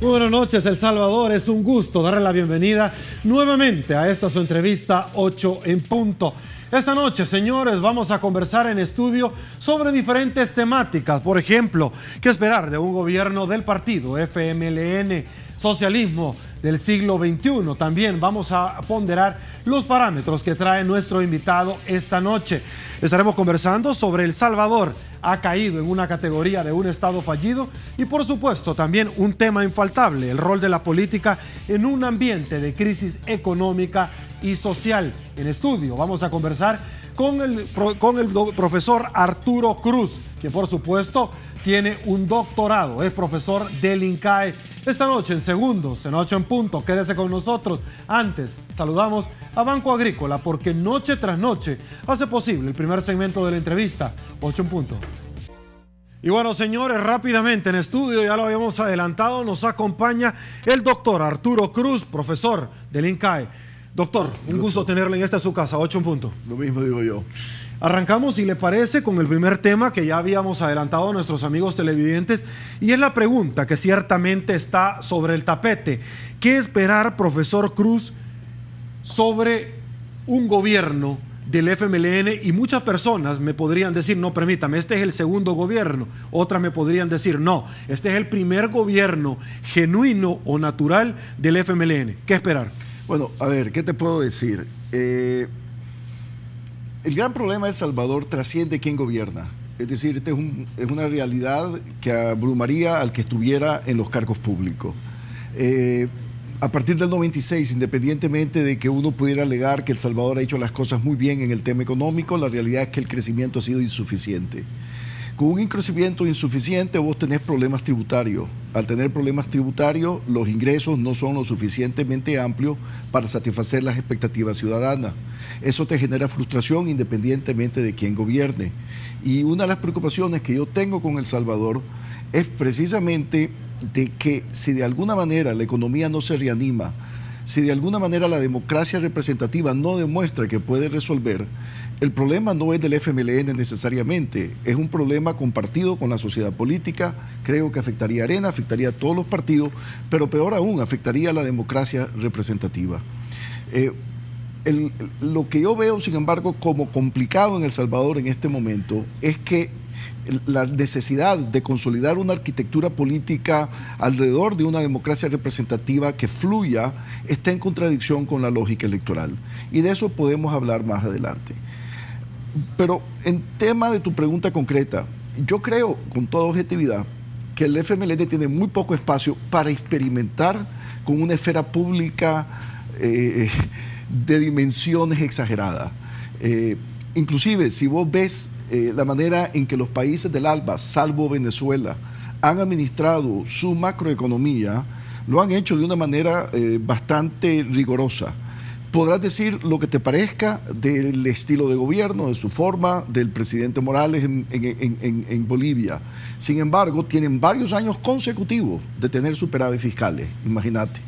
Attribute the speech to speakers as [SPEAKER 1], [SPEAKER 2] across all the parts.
[SPEAKER 1] Muy buenas noches, El Salvador. Es un gusto darle la bienvenida nuevamente a esta su entrevista 8 en punto. Esta noche, señores, vamos a conversar en estudio sobre diferentes temáticas. Por ejemplo, ¿qué esperar de un gobierno del partido FMLN, socialismo del siglo XXI? También vamos a ponderar los parámetros que trae nuestro invitado esta noche. Estaremos conversando sobre El Salvador ha caído en una categoría de un estado fallido y, por supuesto, también un tema infaltable, el rol de la política en un ambiente de crisis económica y social. En estudio vamos a conversar con el profesor Arturo Cruz, que por supuesto tiene un doctorado, es profesor del INCAE. Esta noche en segundos, en 8 en punto, quédese con nosotros. Antes, saludamos a Banco Agrícola, porque noche tras noche hace posible el primer segmento de la entrevista, 8 en punto. Y bueno, señores, rápidamente en estudio, ya lo habíamos adelantado, nos acompaña el doctor Arturo Cruz, profesor del INCAE. Doctor, un gusto tenerle en esta su casa, 8 en punto.
[SPEAKER 2] Lo mismo digo yo.
[SPEAKER 1] Arrancamos, si le parece, con el primer tema que ya habíamos adelantado a nuestros amigos televidentes, y es la pregunta que ciertamente está sobre el tapete. ¿Qué esperar, profesor Cruz, sobre un gobierno del FMLN? Y muchas personas me podrían decir, no, permítame, este es el segundo gobierno. Otras me podrían decir, no, este es el primer gobierno genuino o natural del FMLN. ¿Qué esperar?
[SPEAKER 2] Bueno, a ver, ¿qué te puedo decir? El gran problema de El Salvador trasciende quién gobierna. Es decir, esta es una realidad que abrumaría al que estuviera en los cargos públicos. A partir del 96, independientemente de que uno pudiera alegar que El Salvador ha hecho las cosas muy bien en el tema económico, la realidad es que el crecimiento ha sido insuficiente. Con un crecimiento insuficiente vos tenés problemas tributarios. Al tener problemas tributarios, los ingresos no son lo suficientemente amplios para satisfacer las expectativas ciudadanas. Eso te genera frustración independientemente de quién gobierne. Y una de las preocupaciones que yo tengo con El Salvador es precisamente de que si de alguna manera la economía no se reanima, si de alguna manera la democracia representativa no demuestra que puede resolver, el problema no es del FMLN necesariamente, es un problema compartido con la sociedad política. Creo que afectaría a Arena, afectaría a todos los partidos, pero peor aún, afectaría a la democracia representativa. Lo que yo veo, sin embargo, como complicado en El Salvador en este momento es que la necesidad de consolidar una arquitectura política alrededor de una democracia representativa que fluya está en contradicción con la lógica electoral. Y de eso podemos hablar más adelante. Pero en tema de tu pregunta concreta, yo creo con toda objetividad que el FMLN tiene muy poco espacio para experimentar con una esfera pública de dimensiones exageradas. Inclusive, si vos ves la manera en que los países del ALBA, salvo Venezuela, han administrado su macroeconomía, lo han hecho de una manera bastante rigurosa. Podrás decir lo que te parezca del estilo de gobierno, de su forma, del presidente Morales en Bolivia. Sin embargo, tienen varios años consecutivos de tener superávit fiscales, imagínate.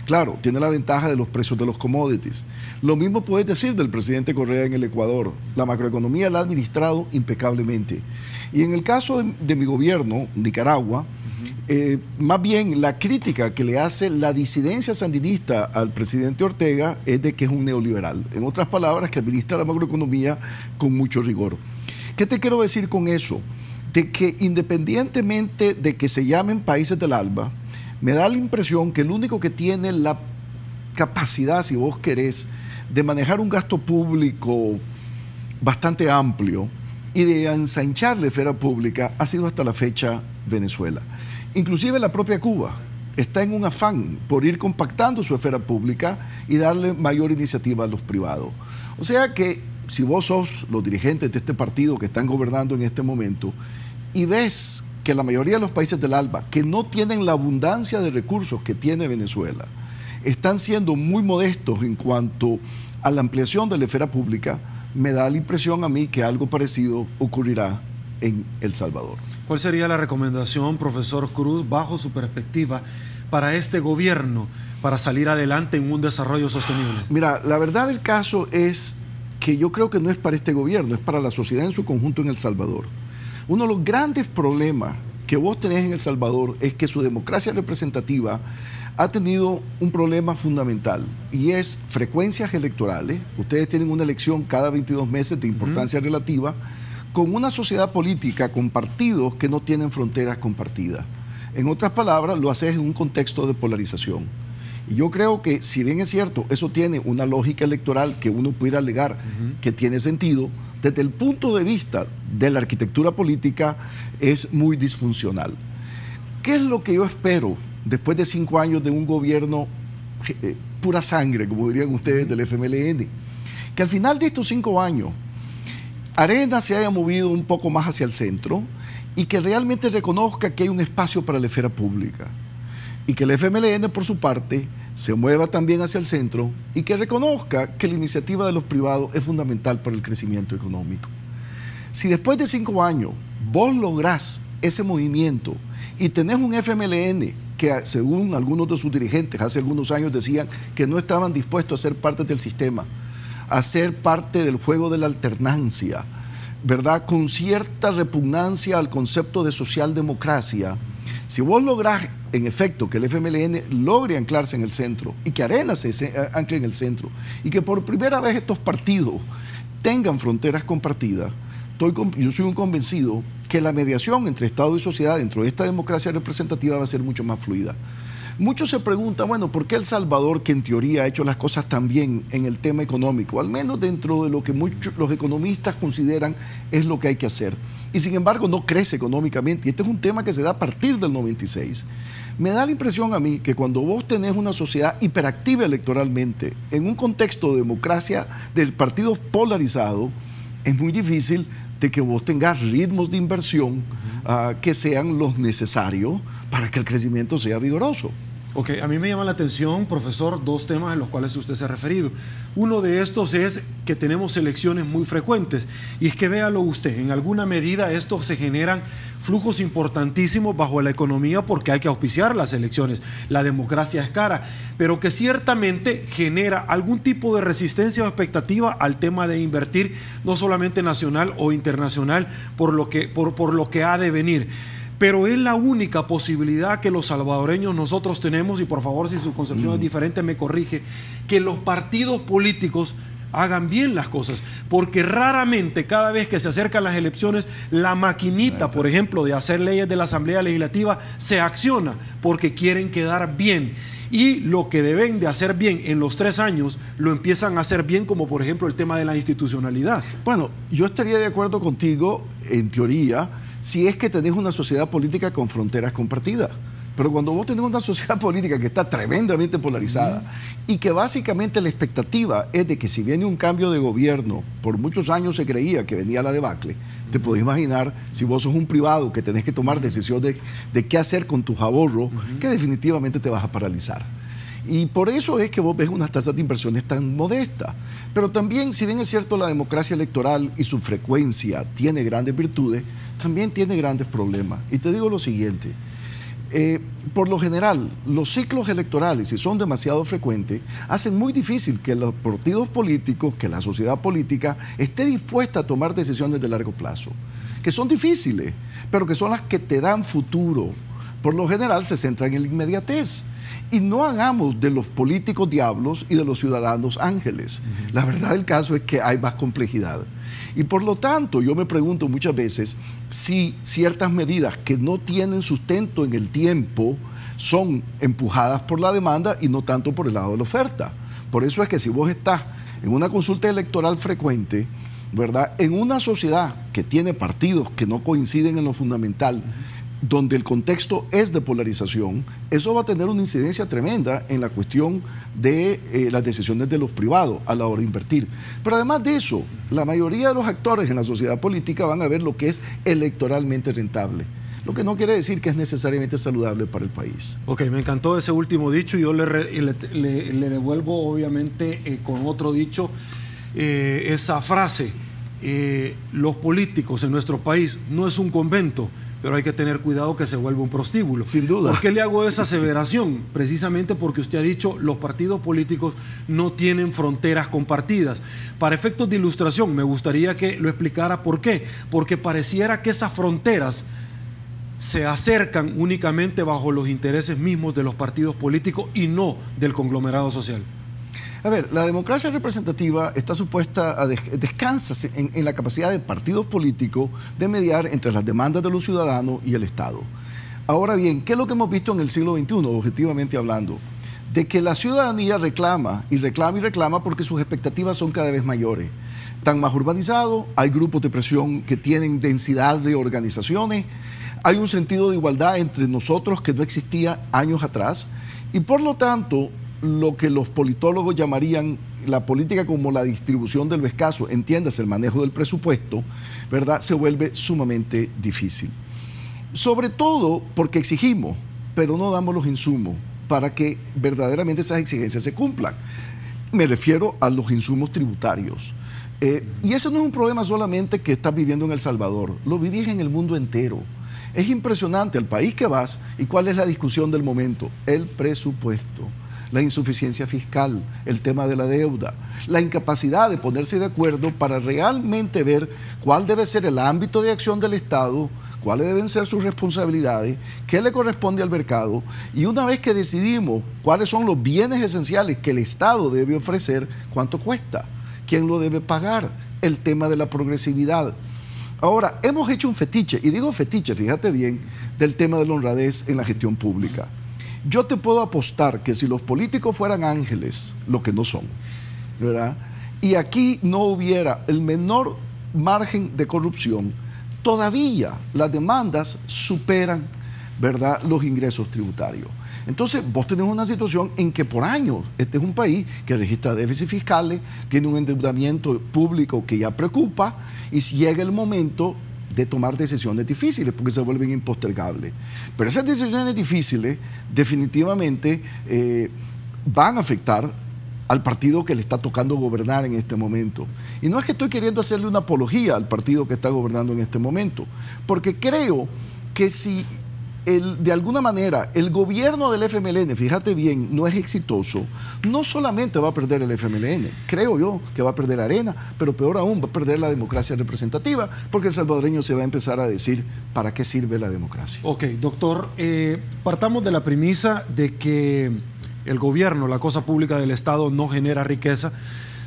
[SPEAKER 2] Claro, tiene la ventaja de los precios de los commodities. Lo mismo puedes decir del presidente Correa en el Ecuador. La macroeconomía la ha administrado impecablemente. Y en el caso de mi gobierno, Nicaragua, más bien la crítica que le hace la disidencia sandinista al presidente Ortega es de que es un neoliberal. En otras palabras, que administra la macroeconomía con mucho rigor. ¿Qué te quiero decir con eso? De que independientemente de que se llamen países del ALBA, me da la impresión que el único que tiene la capacidad, si vos querés, de manejar un gasto público bastante amplio y de ensanchar la esfera pública ha sido hasta la fecha Venezuela. Inclusive la propia Cuba está en un afán por ir compactando su esfera pública y darle mayor iniciativa a los privados. O sea que si vos sos los dirigentes de este partido que están gobernando en este momento y ves que la mayoría de los países del ALBA, que no tienen la abundancia de recursos que tiene Venezuela, están siendo muy modestos en cuanto a la ampliación de la esfera pública, me da la impresión a mí que algo parecido ocurrirá en El Salvador.
[SPEAKER 1] ¿Cuál sería la recomendación, profesor Cruz, bajo su perspectiva, para este gobierno para salir adelante en un desarrollo sostenible?
[SPEAKER 2] Mira, la verdad del caso es que yo creo que no es para este gobierno, es para la sociedad en su conjunto en El Salvador. Uno de los grandes problemas que que vos tenés en El Salvador es que su democracia representativa ha tenido un problema fundamental y es frecuencias electorales. Ustedes tienen una elección cada 22 meses de importancia relativa, con una sociedad política, con partidos que no tienen fronteras compartidas. En otras palabras, lo haces en un contexto de polarización. Y yo creo que, si bien es cierto, eso tiene una lógica electoral que uno pudiera alegar que tiene sentido, desde el punto de vista de la arquitectura política es muy disfuncional. ¿Qué es lo que yo espero después de 5 años de un gobierno pura sangre, como dirían ustedes, del FMLN? Que al final de estos 5 años, Arena se haya movido un poco más hacia el centro y que realmente reconozca que hay un espacio para la esfera pública. Y que el FMLN, por su parte, se mueva también hacia el centro y que reconozca que la iniciativa de los privados es fundamental para el crecimiento económico. Si después de 5 años vos lográs ese movimiento y tenés un FMLN que, según algunos de sus dirigentes, hace algunos años decían que no estaban dispuestos a ser parte del sistema, a ser parte del juego de la alternancia, ¿verdad? Con cierta repugnancia al concepto de socialdemocracia. Si vos lográs, en efecto, que el FMLN logre anclarse en el centro y que Arena se ancle en el centro y que por primera vez estos partidos tengan fronteras compartidas, yo soy un convencido que la mediación entre Estado y sociedad dentro de esta democracia representativa va a ser mucho más fluida. Muchos se preguntan, bueno, ¿por qué El Salvador, que en teoría ha hecho las cosas tan bien en el tema económico, al menos dentro de lo que muchos los economistas consideran es lo que hay que hacer, y sin embargo no crece económicamente? Y este es un tema que se da a partir del 96. Me da la impresión a mí que cuando vos tenés una sociedad hiperactiva electoralmente, en un contexto de democracia de partidos polarizados, es muy difícil de que vos tengas ritmos de inversión que sean los necesarios para que el crecimiento sea vigoroso.
[SPEAKER 1] Ok, a mí me llama la atención, profesor, 2 temas en los cuales usted se ha referido. Uno de estos es que tenemos elecciones muy frecuentes, y es que véalo usted, en alguna medida esto se generan flujos importantísimos bajo la economía porque hay que auspiciar las elecciones, la democracia es cara, pero que ciertamente genera algún tipo de resistencia o expectativa al tema de invertir, no solamente nacional o internacional, por lo que ha de venir. Pero es la única posibilidad que los salvadoreños nosotros tenemos, y por favor, si su concepción es diferente me corrige, que los partidos políticos hagan bien las cosas, porque raramente cada vez que se acercan las elecciones la maquinita, por ejemplo, de hacer leyes de la Asamblea Legislativa se acciona porque quieren quedar bien, y lo que deben de hacer bien en los 3 años lo empiezan a hacer bien, como por ejemplo el tema de la institucionalidad.
[SPEAKER 2] Bueno, yo estaría de acuerdo contigo en teoría si es que tenés una sociedad política con fronteras compartidas. Pero cuando vos tenés una sociedad política que está tremendamente polarizada y que básicamente la expectativa es de que si viene un cambio de gobierno, por muchos años se creía que venía la debacle, te podés imaginar si vos sos un privado que tenés que tomar decisiones de qué hacer con tus ahorros, que definitivamente te vas a paralizar. Y por eso es que vos ves unas tasas de inversiones tan modestas. Pero también, si bien es cierto, la democracia electoral y su frecuencia tiene grandes virtudes, también tiene grandes problemas. Y te digo lo siguiente. Por lo general, los ciclos electorales, si son demasiado frecuentes, hacen muy difícil que los partidos políticos, que la sociedad política esté dispuesta a tomar decisiones de largo plazo, que son difíciles, pero que son las que te dan futuro. Por lo general se centran en la inmediatez. Y no hagamos de los políticos diablos y de los ciudadanos ángeles. La verdad del caso es que hay más complejidad. Y por lo tanto, yo me pregunto muchas veces si ciertas medidas que no tienen sustento en el tiempo son empujadas por la demanda y no tanto por el lado de la oferta. Por eso es que si vos estás en una consulta electoral frecuente, ¿verdad?, en una sociedad que tiene partidos que no coinciden en lo fundamental, donde el contexto es de polarización, eso va a tener una incidencia tremenda en la cuestión de las decisiones de los privados a la hora de invertir. Pero además de eso, la mayoría de los actores en la sociedad política van a ver lo que es electoralmente rentable, lo que no quiere decir que es necesariamente saludable para el país.
[SPEAKER 1] Ok, me encantó ese último dicho, y yo le devuelvo obviamente con otro dicho esa frase. Los políticos en nuestro país no es un convento, pero hay que tener cuidado que se vuelva un prostíbulo.
[SPEAKER 2] Sin duda.
[SPEAKER 1] ¿Por qué le hago esa aseveración? Precisamente porque usted ha dicho los partidos políticos no tienen fronteras compartidas. Para efectos de ilustración, me gustaría que lo explicara por qué. Porque pareciera que esas fronteras se acercan únicamente bajo los intereses mismos de los partidos políticos y no del conglomerado social?
[SPEAKER 2] A ver, la democracia representativa está supuesta a descansa en la capacidad de partidos políticos de mediar entre las demandas de los ciudadanos y el Estado. Ahora bien, ¿qué es lo que hemos visto en el siglo XXI, objetivamente hablando? De que la ciudadanía reclama y reclama y reclama porque sus expectativas son cada vez mayores. Están más urbanizados, hay grupos de presión que tienen densidad de organizaciones, hay un sentido de igualdad entre nosotros que no existía años atrás y por lo tanto lo que los politólogos llamarían la política como la distribución de lo escaso, entiéndase el manejo del presupuesto, ¿verdad?, se vuelve sumamente difícil. Sobre todo porque exigimos, pero no damos los insumos para que verdaderamente esas exigencias se cumplan. Me refiero a los insumos tributarios. Y ese no es un problema solamente que estás viviendo en El Salvador, lo vivís en el mundo entero. Es impresionante el país que vas y cuál es la discusión del momento. El presupuesto, la insuficiencia fiscal, el tema de la deuda, la incapacidad de ponerse de acuerdo para realmente ver cuál debe ser el ámbito de acción del Estado, cuáles deben ser sus responsabilidades, qué le corresponde al mercado, y una vez que decidimos cuáles son los bienes esenciales que el Estado debe ofrecer, ¿cuánto cuesta? ¿Quién lo debe pagar? El tema de la progresividad. Ahora, hemos hecho un fetiche, y digo fetiche, fíjate bien, del tema de la honradez en la gestión pública. Yo te puedo apostar que si los políticos fueran ángeles, lo que no son, ¿verdad?, y aquí no hubiera el menor margen de corrupción, todavía las demandas superan, ¿verdad?, los ingresos tributarios. Entonces, vos tenés una situación en que por años este es un país que registra déficits fiscales, tiene un endeudamiento público que ya preocupa, y si llega el momento de tomar decisiones difíciles, porque se vuelven impostergables. Pero esas decisiones difíciles definitivamente van a afectar al partido que le está tocando gobernar en este momento. Y no es que estoy queriendo hacerle una apología al partido que está gobernando en este momento, porque creo que si de alguna manera el gobierno del FMLN, fíjate bien, no es exitoso, no solamente va a perder el FMLN, creo yo que va a perder Arena, pero peor aún va a perder la democracia representativa, porque el salvadoreño se va a empezar a decir, ¿para qué sirve la democracia?
[SPEAKER 1] Ok, doctor, partamos de la premisa de que el gobierno, la cosa pública del Estado, no genera riqueza,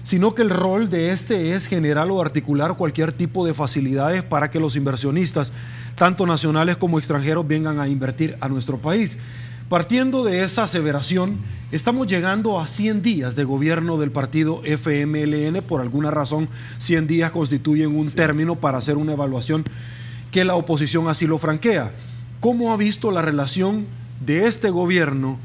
[SPEAKER 1] sino que el rol de este es generar o articular cualquier tipo de facilidades para que los inversionistas, tanto nacionales como extranjeros, vengan a invertir a nuestro país. Partiendo de esa aseveración, estamos llegando a 100 días de gobierno del partido FMLN. Por alguna razón, 100 días constituyen un término para hacer una evaluación que la oposición así lo franquea. ¿Cómo ha visto la relación de este gobierno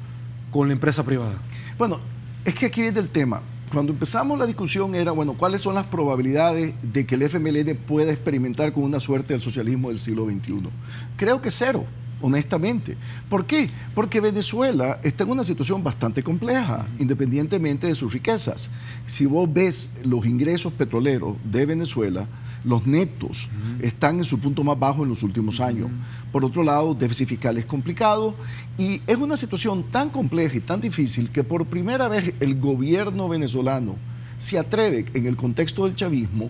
[SPEAKER 1] con la empresa privada?
[SPEAKER 2] Bueno, es que aquí viene el tema. Cuando empezamos la discusión era, bueno, ¿cuáles son las probabilidades de que el FMLN pueda experimentar con una suerte del socialismo del siglo XXI? Creo que cero, honestamente. ¿Por qué? Porque Venezuela está en una situación bastante compleja, independientemente de sus riquezas. Si vos ves los ingresos petroleros de Venezuela, los netos están en su punto más bajo en los últimos años. Por otro lado, déficit fiscal es complicado y es una situación tan compleja y tan difícil que por primera vez el gobierno venezolano se atreve, en el contexto del chavismo,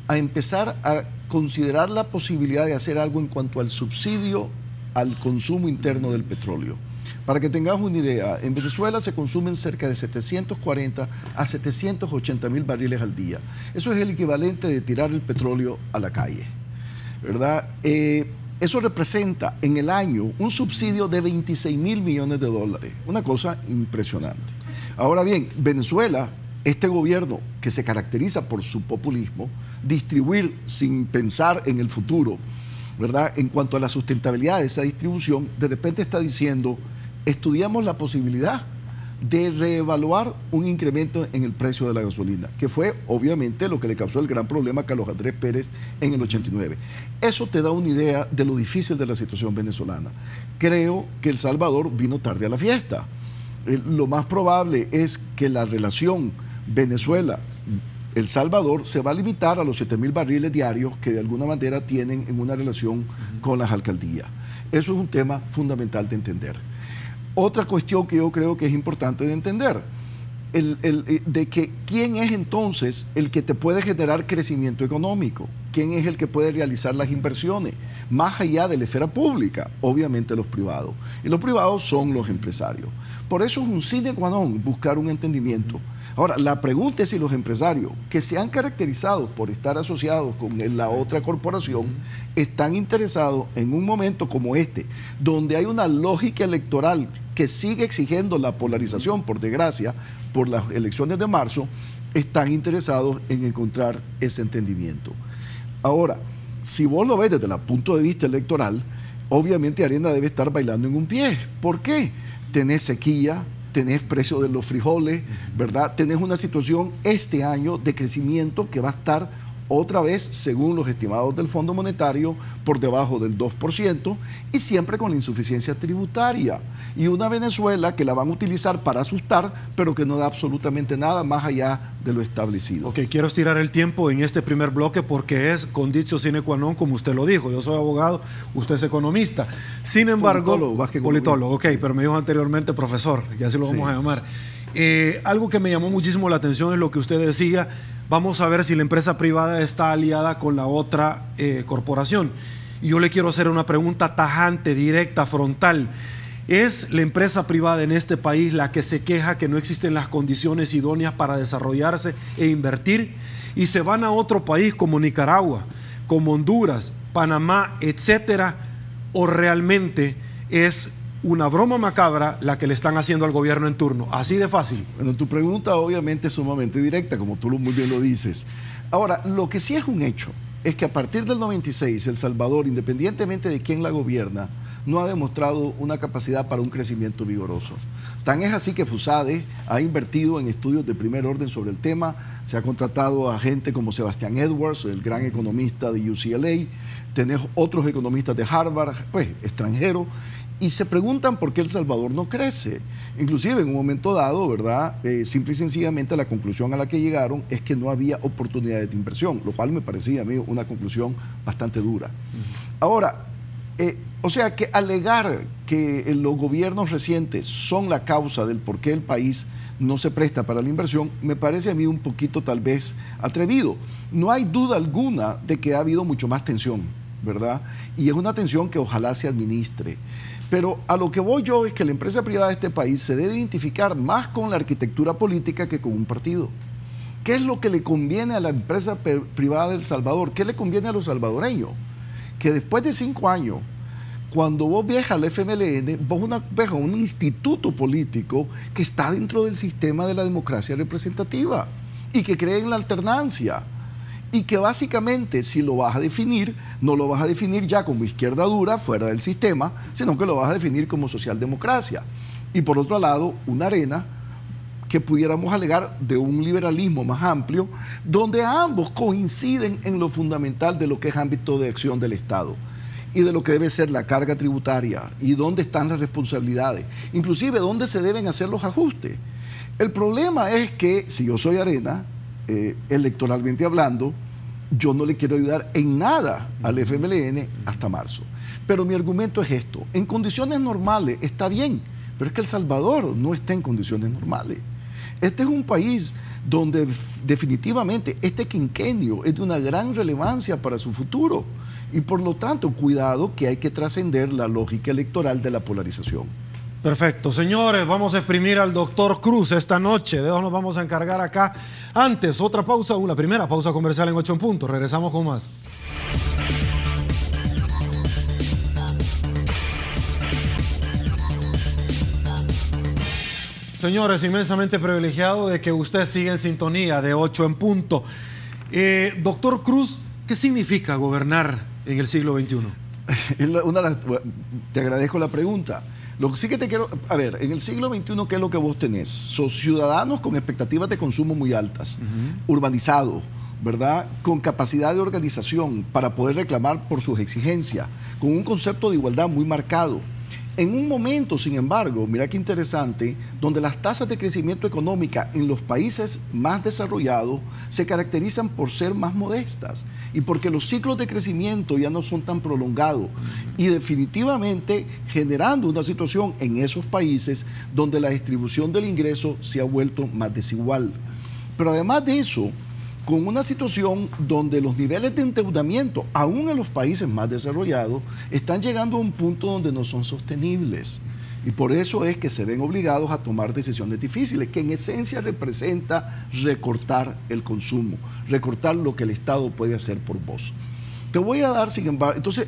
[SPEAKER 2] a empezar a considerar la posibilidad de hacer algo en cuanto al subsidio al consumo interno del petróleo. Para que tengamos una idea, en Venezuela se consumen cerca de 740 a 780 mil barriles al día. Eso es el equivalente de tirar el petróleo a la calle, ¿verdad? Eso representa en el año un subsidio de 26 mil millones de dólares, una cosa impresionante. Ahora bien, Venezuela, este gobierno que se caracteriza por su populismo, distribuir sin pensar en el futuro, ¿verdad?, en cuanto a la sustentabilidad de esa distribución, de repente está diciendo, estudiamos la posibilidad de reevaluar un incremento en el precio de la gasolina, que fue obviamente lo que le causó el gran problema a Carlos Andrés Pérez en el 89. Eso te da una idea de lo difícil de la situación venezolana. Creo que El Salvador vino tarde a la fiesta. Lo más probable es que la relación Venezuela-El Salvador se va a limitar a los 7.000 barriles diarios que de alguna manera tienen en una relación con las alcaldías. Eso es un tema fundamental de entender. Otra cuestión que yo creo que es importante de entender, de que quién es entonces el que te puede generar crecimiento económico, quién es el que puede realizar las inversiones, más allá de la esfera pública, obviamente los privados. Y los privados son los empresarios. Por eso es un sine qua non buscar un entendimiento. Ahora, la pregunta es si los empresarios que se han caracterizado por estar asociados con la otra corporación están interesados en un momento como este, donde hay una lógica electoral que sigue exigiendo la polarización, por desgracia, por las elecciones de marzo, están interesados en encontrar ese entendimiento. Ahora, si vos lo ves desde el punto de vista electoral, obviamente Arena debe estar bailando en un pie. ¿Por qué? Tenés sequía, tenés precio de los frijoles, ¿verdad? Tenés una situación este año de crecimiento que va a estar otra vez, según los estimados del Fondo Monetario, por debajo del 2% y siempre con la insuficiencia tributaria. Y una Venezuela que la van a utilizar para asustar, pero que no da absolutamente nada más allá de lo establecido.
[SPEAKER 1] Ok, quiero estirar el tiempo en este primer bloque porque es conditio sine qua non, como usted lo dijo. Yo soy abogado, usted es economista. Sin embargo, politólogo, ok, sí. Pero me dijo anteriormente profesor, y así lo vamos a llamar. Algo que me llamó muchísimo la atención es lo que usted decía. Vamos a ver si la empresa privada está aliada con la otra corporación. Y yo le quiero hacer una pregunta tajante, directa, frontal. ¿Es la empresa privada en este país la que se queja que no existen las condiciones idóneas para desarrollarse e invertir? Y se van a otro país como Nicaragua, como Honduras, Panamá, etcétera, ¿o realmente es una broma macabra la que le están haciendo al gobierno en turno? Así de fácil.
[SPEAKER 2] Bueno, tu pregunta obviamente es sumamente directa, como tú muy bien lo dices. Ahora, lo que sí es un hecho es que a partir del 96, El Salvador, independientemente de quién la gobierna, no ha demostrado una capacidad para un crecimiento vigoroso. Tan es así que FUSADE ha invertido en estudios de primer orden sobre el tema, se ha contratado a gente como Sebastián Edwards, el gran economista de UCLA, tenés otros economistas de Harvard, pues extranjeros, y se preguntan por qué El Salvador no crece. Inclusive en un momento dado, ¿verdad? Simple y sencillamente la conclusión a la que llegaron es que no había oportunidades de inversión, lo cual me parecía a mí una conclusión bastante dura. Ahora, o sea que alegar que los gobiernos recientes son la causa del por qué el país no se presta para la inversión, me parece a mí un poquito tal vez atrevido. No hay duda alguna de que ha habido mucho más tensión, ¿verdad? Y es una tensión que ojalá se administre. Pero a lo que voy yo es que la empresa privada de este país se debe identificar más con la arquitectura política que con un partido. ¿Qué es lo que le conviene a la empresa privada de El Salvador? ¿Qué le conviene a los salvadoreños? Que después de 5 años, cuando vos viajas al FMLN, vos viajas a un instituto político que está dentro del sistema de la democracia representativa y que cree en la alternancia. Y que básicamente, si lo vas a definir, no lo vas a definir ya como izquierda dura, fuera del sistema, sino que lo vas a definir como socialdemocracia. Y por otro lado, una Arena que pudiéramos alegar de un liberalismo más amplio, donde ambos coinciden en lo fundamental de lo que es ámbito de acción del Estado y de lo que debe ser la carga tributaria y dónde están las responsabilidades, inclusive dónde se deben hacer los ajustes. El problema es que si yo soy Arena, electoralmente hablando, yo no le quiero ayudar en nada al FMLN hasta marzo. Pero mi argumento es esto: en condiciones normales está bien, pero es que El Salvador no está en condiciones normales. Este es un país donde definitivamente este quinquenio es de una gran relevancia para su futuro y por lo tanto, cuidado que hay que trascender la lógica electoral de la polarización.
[SPEAKER 1] Perfecto, señores, vamos a exprimir al doctor Cruz esta noche. De eso nos vamos a encargar acá. Antes, otra pausa, la primera pausa comercial en 8 en punto. Regresamos con más. Señores, inmensamente privilegiado de que usted siga en sintonía de 8 en punto. Doctor Cruz, ¿qué significa gobernar en el siglo XXI?
[SPEAKER 2] Te agradezco la pregunta. Lo que sí que te quiero... A ver, en el siglo XXI, ¿qué es lo que vos tenés? Son ciudadanos con expectativas de consumo muy altas, urbanizados, ¿verdad? Con capacidad de organización para poder reclamar por sus exigencias, con un concepto de igualdad muy marcado. En un momento, sin embargo, mira qué interesante, donde las tasas de crecimiento económica en los países más desarrollados se caracterizan por ser más modestas y porque los ciclos de crecimiento ya no son tan prolongados y definitivamente generando una situación en esos países donde la distribución del ingreso se ha vuelto más desigual. Pero además de eso, con una situación donde los niveles de endeudamiento, aún en los países más desarrollados, están llegando a un punto donde no son sostenibles. Y por eso es que se ven obligados a tomar decisiones difíciles, que en esencia representa recortar el consumo, recortar lo que el Estado puede hacer por vos. Te voy a dar, sin embargo, entonces,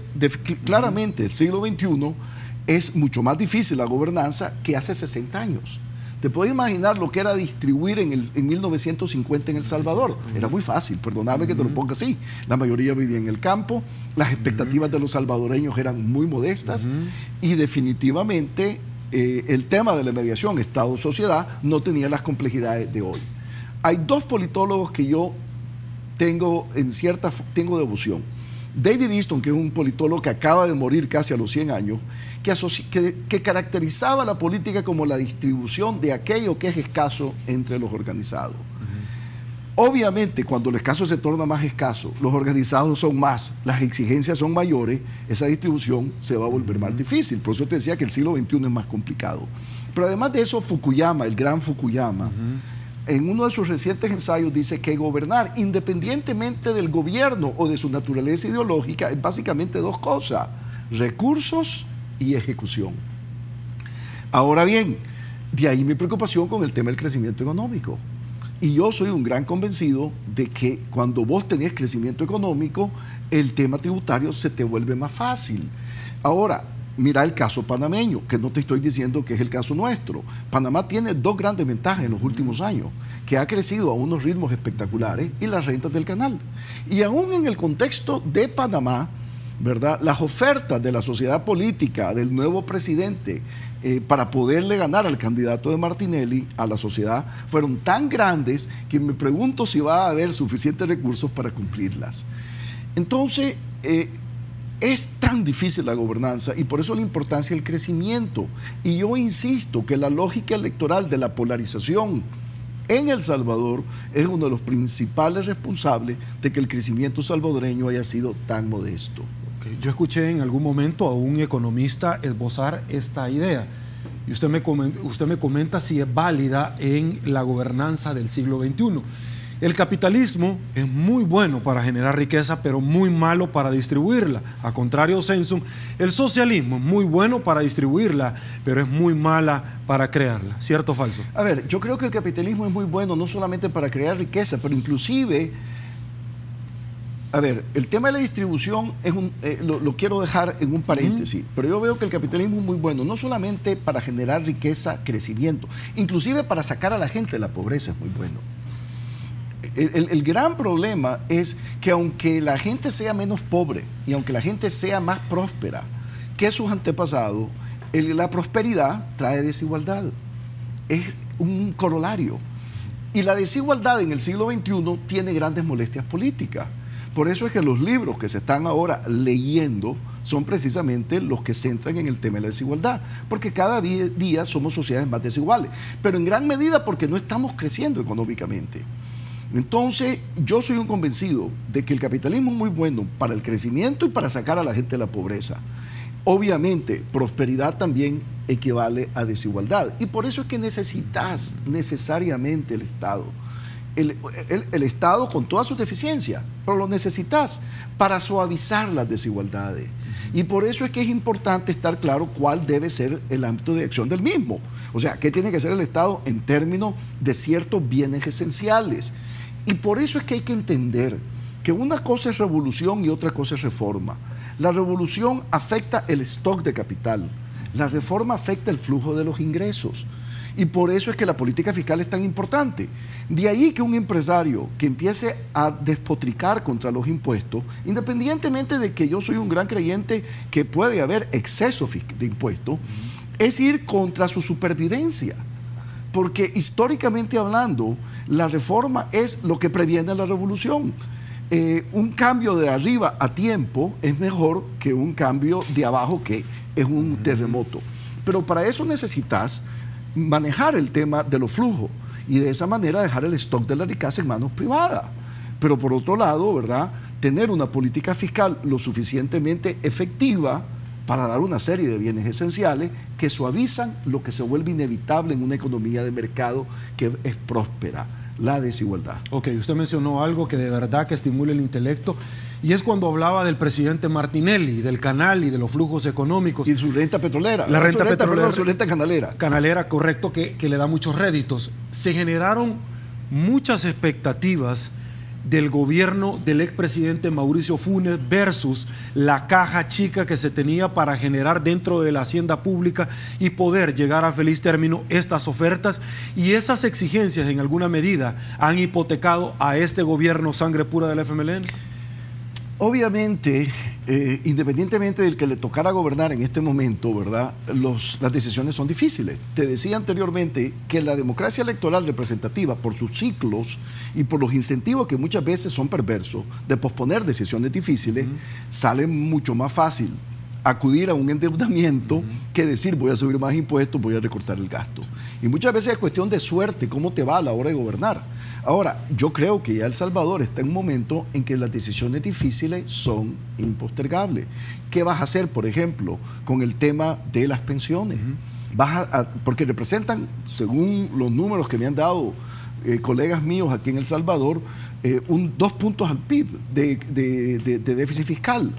[SPEAKER 2] claramente el siglo XXI es mucho más difícil la gobernanza que hace 60 años. Te puedes imaginar lo que era distribuir en 1950 en El Salvador. Era muy fácil, perdóname que te lo ponga así. La mayoría vivía en el campo, las expectativas de los salvadoreños eran muy modestas y definitivamente el tema de la mediación Estado-sociedad no tenía las complejidades de hoy. Hay dos politólogos que yo tengo devoción. David Easton, que es un politólogo que acaba de morir casi a los 100 años, que caracterizaba la política como la distribución de aquello que es escaso entre los organizados. Obviamente, cuando el escaso se torna más escaso, los organizados son más, las exigencias son mayores, esa distribución se va a volver más difícil. Por eso te decía que el siglo XXI es más complicado. Pero además de eso, Fukuyama, el gran Fukuyama, en uno de sus recientes ensayos dice que gobernar, independientemente del gobierno o de su naturaleza ideológica, es básicamente dos cosas: recursos y ejecución. Ahora bien, de ahí mi preocupación con el tema del crecimiento económico. Y yo soy un gran convencido de que cuando vos tenés crecimiento económico, el tema tributario se te vuelve más fácil. Ahora, mira el caso panameño, que no te estoy diciendo que es el caso nuestro. Panamá tiene dos grandes ventajas en los últimos años, que ha crecido a unos ritmos espectaculares y las rentas del canal. Y aún en el contexto de Panamá, ¿verdad?, las ofertas de la sociedad política, del nuevo presidente, para poderle ganar al candidato de Martinelli a la sociedad, fueron tan grandes que me pregunto si va a haber suficientes recursos para cumplirlas. Entonces, es tan difícil la gobernanza y por eso la importancia del crecimiento. Y yo insisto que la lógica electoral de la polarización en El Salvador es uno de los principales responsables de que el crecimiento salvadoreño haya sido tan modesto.
[SPEAKER 1] Okay. Yo escuché en algún momento a un economista esbozar esta idea y usted me comenta si es válida en la gobernanza del siglo XXI. El capitalismo es muy bueno para generar riqueza, pero muy malo para distribuirla. A contrario de Sensun, el socialismo es muy bueno para distribuirla, pero es muy mala para crearla. ¿Cierto o falso?
[SPEAKER 2] A ver, yo creo que el capitalismo es muy bueno no solamente para crear riqueza, pero inclusive, a ver, el tema de la distribución es lo quiero dejar en un paréntesis, pero yo veo que el capitalismo es muy bueno no solamente para generar riqueza, crecimiento, inclusive para sacar a la gente de la pobreza es muy bueno. El gran problema es que aunque la gente sea menos pobre y aunque la gente sea más próspera que sus antepasados, la prosperidad trae desigualdad. Es un corolario. Y la desigualdad en el siglo XXI tiene grandes molestias políticas. Por eso es que los libros que se están ahora leyendo son precisamente los que centran en el tema de la desigualdad, porque cada día somos sociedades más desiguales, pero en gran medida porque no estamos creciendo económicamente. Entonces, yo soy un convencido de que el capitalismo es muy bueno para el crecimiento y para sacar a la gente de la pobreza. Obviamente, prosperidad también equivale a desigualdad. Y por eso es que necesitas necesariamente el Estado. El Estado con todas sus deficiencias, pero lo necesitas para suavizar las desigualdades. Y por eso es que es importante estar claro cuál debe ser el ámbito de acción del mismo. O sea, ¿qué tiene que hacer el Estado en términos de ciertos bienes esenciales? Y por eso es que hay que entender que una cosa es revolución y otra cosa es reforma. La revolución afecta el stock de capital, la reforma afecta el flujo de los ingresos. Y por eso es que la política fiscal es tan importante. De ahí que un empresario que empiece a despotricar contra los impuestos, independientemente de que yo soy un gran creyente que puede haber exceso de impuestos, es ir contra su supervivencia. Porque históricamente hablando, la reforma es lo que previene la revolución. Un cambio de arriba a tiempo es mejor que un cambio de abajo que es un terremoto. Pero para eso necesitas manejar el tema de los flujos y de esa manera dejar el stock de la riqueza en manos privadas. Pero por otro lado, ¿verdad?, tener una política fiscal lo suficientemente efectiva para dar una serie de bienes esenciales que suavizan lo que se vuelve inevitable en una economía de mercado que es próspera, la desigualdad.
[SPEAKER 1] Ok, usted mencionó algo que de verdad que estimula el intelecto, y es cuando hablaba del presidente Martinelli, del canal y de los flujos económicos.
[SPEAKER 2] Y su renta petrolera.
[SPEAKER 1] La renta petrolera.
[SPEAKER 2] Perdón, su renta canalera.
[SPEAKER 1] Canalera, correcto, que le da muchos réditos. Se generaron muchas expectativas del gobierno del expresidente Mauricio Funes versus la caja chica que se tenía para generar dentro de la hacienda pública y poder llegar a feliz término estas ofertas, y esas exigencias en alguna medida han hipotecado a este gobierno sangre pura del FMLN.
[SPEAKER 2] Obviamente, independientemente del que le tocara gobernar en este momento, ¿verdad?, las decisiones son difíciles. Te decía anteriormente que la democracia electoral representativa, por sus ciclos y por los incentivos que muchas veces son perversos de posponer decisiones difíciles, sale mucho más fácil acudir a un endeudamiento que decir voy a subir más impuestos, voy a recortar el gasto. Y muchas veces es cuestión de suerte, cómo te va a la hora de gobernar. Ahora, yo creo que ya El Salvador está en un momento en que las decisiones difíciles son impostergables. ¿Qué vas a hacer, por ejemplo, con el tema de las pensiones? Porque representan, según los números que me han dado colegas míos aquí en El Salvador, 2 puntos al PIB de déficit fiscal.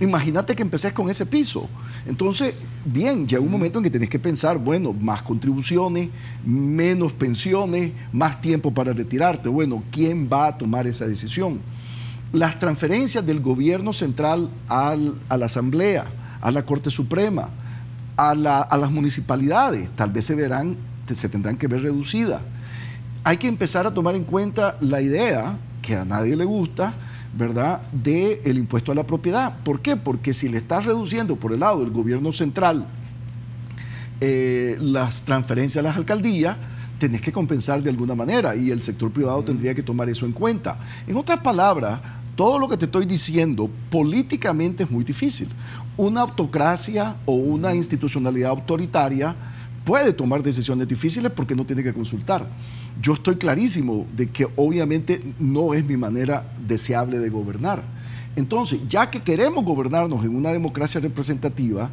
[SPEAKER 2] Imagínate que empecés con ese piso. Entonces, bien, llega un momento en que tenés que pensar, bueno, más contribuciones, menos pensiones, más tiempo para retirarte. Bueno, ¿quién va a tomar esa decisión? Las transferencias del gobierno central a la Asamblea, a la Corte Suprema, a las municipalidades, tal vez se tendrán que ver reducidas. Hay que empezar a tomar en cuenta la idea, que a nadie le gusta, ¿verdad?, del impuesto a la propiedad. ¿Por qué? Porque si le estás reduciendo por el lado del gobierno central las transferencias a las alcaldías, tenés que compensar de alguna manera y el sector privado tendría que tomar eso en cuenta. En otras palabras, todo lo que te estoy diciendo políticamente es muy difícil. Una autocracia o una institucionalidad autoritaria puede tomar decisiones difíciles porque no tiene que consultar. Yo estoy clarísimo de que obviamente no es mi manera deseable de gobernar. Entonces, ya que queremos gobernarnos en una democracia representativa,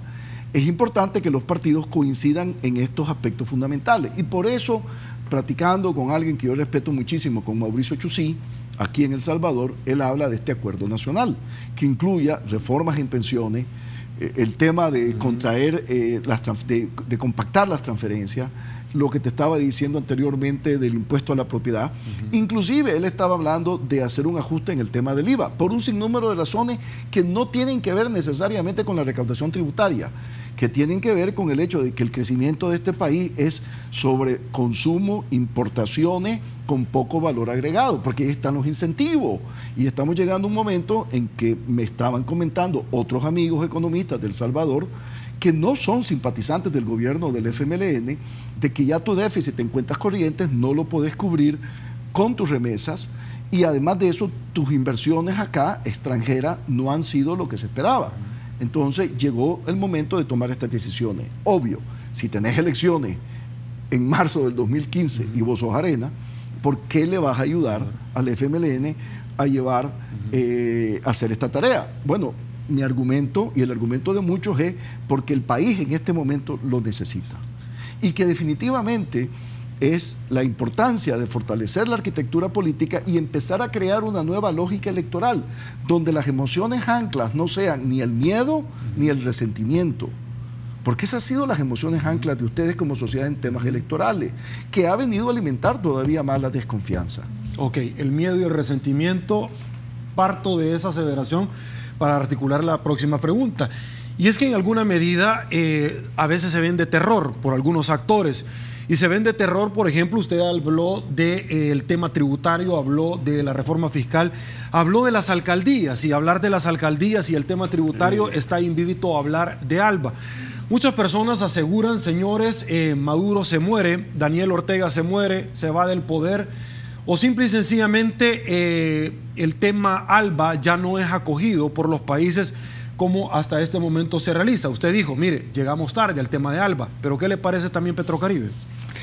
[SPEAKER 2] es importante que los partidos coincidan en estos aspectos fundamentales. Y por eso, platicando con alguien que yo respeto muchísimo, con Mauricio Chusí, aquí en El Salvador, él habla de este acuerdo nacional, que incluya reformas en pensiones, el tema de contraer, de compactar las transferencias, lo que te estaba diciendo anteriormente del impuesto a la propiedad. Inclusive él estaba hablando de hacer un ajuste en el tema del IVA, por un sinnúmero de razones que no tienen que ver necesariamente con la recaudación tributaria, que tienen que ver con el hecho de que el crecimiento de este país es sobre consumo, importaciones con poco valor agregado, porque ahí están los incentivos. Y estamos llegando a un momento en que me estaban comentando otros amigos economistas de El Salvador que no son simpatizantes del gobierno del FMLN, de que ya tu déficit en cuentas corrientes no lo podés cubrir con tus remesas y además de eso tus inversiones acá extranjeras no han sido lo que se esperaba. Entonces llegó el momento de tomar estas decisiones. Obvio, si tenés elecciones en marzo del 2015 y vos sos Arena, ¿por qué le vas a ayudar al FMLN a llevar, a hacer esta tarea? Bueno, mi argumento y el argumento de muchos es porque el país en este momento lo necesita. Y que definitivamente es la importancia de fortalecer la arquitectura política y empezar a crear una nueva lógica electoral, donde las emociones anclas no sean ni el miedo ni el resentimiento. Porque esas han sido las emociones anclas de ustedes como sociedad en temas electorales, que ha venido a alimentar todavía más la desconfianza.
[SPEAKER 1] Ok, el miedo y el resentimiento, parto de esa aseveración para articular la próxima pregunta. Y es que en alguna medida a veces se vende terror por algunos actores. Y se vende terror, por ejemplo, usted habló del tema tributario, habló de la reforma fiscal, habló de las alcaldías, y hablar de las alcaldías y el tema tributario está invívido a hablar de ALBA. Muchas personas aseguran, señores, Maduro se muere, Daniel Ortega se muere, se va del poder, o simple y sencillamente el tema ALBA ya no es acogido por los países cómo hasta este momento se realiza. Usted dijo, mire, llegamos tarde al tema de Alba, pero ¿qué le parece también Petrocaribe?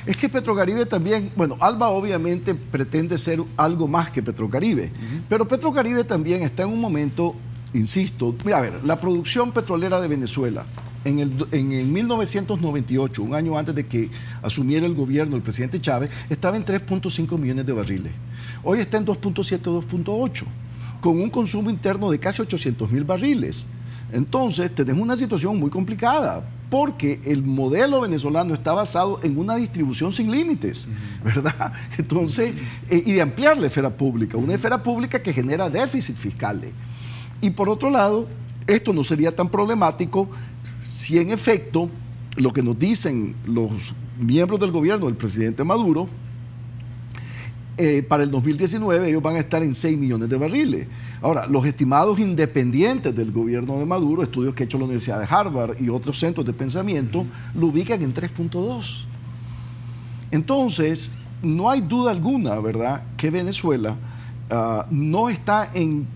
[SPEAKER 2] Es que Petrocaribe también, bueno, Alba obviamente pretende ser algo más que Petrocaribe, pero Petrocaribe también está en un momento, insisto, mira, a ver, la producción petrolera de Venezuela en 1998, un año antes de que asumiera el gobierno el presidente Chávez, estaba en 3.5 millones de barriles. Hoy está en 2.7, 2.8, con un consumo interno de casi 800.000 barriles. Entonces, tenés una situación muy complicada, porque el modelo venezolano está basado en una distribución sin límites, ¿verdad? Entonces, y de ampliar la esfera pública, una esfera pública que genera déficit fiscales. Y por otro lado, esto no sería tan problemático si en efecto lo que nos dicen los miembros del gobierno del presidente Maduro, para el 2019 ellos van a estar en 6 millones de barriles. Ahora, los estimados independientes del gobierno de Maduro, estudios que ha hecho la Universidad de Harvard y otros centros de pensamiento, lo ubican en 3.2. Entonces, no hay duda alguna, ¿verdad?, que Venezuela no está en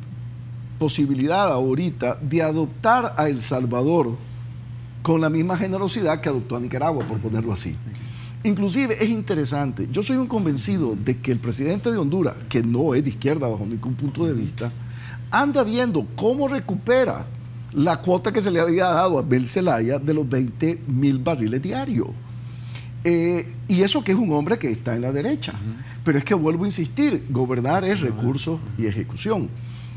[SPEAKER 2] posibilidad ahorita de adoptar a El Salvador con la misma generosidad que adoptó a Nicaragua, por ponerlo así. Inclusive es interesante, yo soy un convencido de que el presidente de Honduras, que no es de izquierda bajo ningún punto de vista, anda viendo cómo recupera la cuota que se le había dado a Abel Zelaya de los 20.000 barriles diarios. Y eso que es un hombre que está en la derecha. Pero es que vuelvo a insistir, gobernar es recursos y ejecución,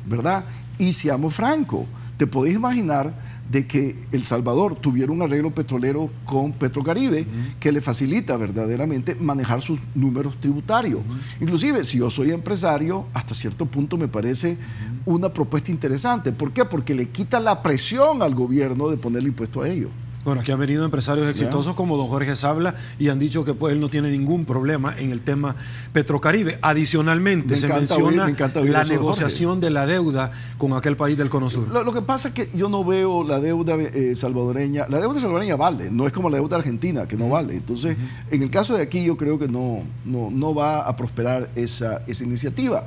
[SPEAKER 2] ¿verdad? Y seamos francos, te podéis imaginar de que El Salvador tuviera un arreglo petrolero con Petrocaribe que le facilita verdaderamente manejar sus números tributarios. Inclusive, si yo soy empresario, hasta cierto punto me parece una propuesta interesante. ¿Por qué? Porque le quita la presión al gobierno de ponerle impuesto a ellos.
[SPEAKER 1] Bueno, aquí han venido empresarios exitosos como don Jorge Sabla y han dicho que pues, él no tiene ningún problema en el tema Petrocaribe. Adicionalmente, se menciona la negociación de la deuda con aquel país del Cono Sur.
[SPEAKER 2] Lo que pasa es que yo no veo la deuda salvadoreña. La deuda salvadoreña vale, no es como la deuda argentina, que no vale. Entonces, en el caso de aquí, yo creo que no va a prosperar esa iniciativa.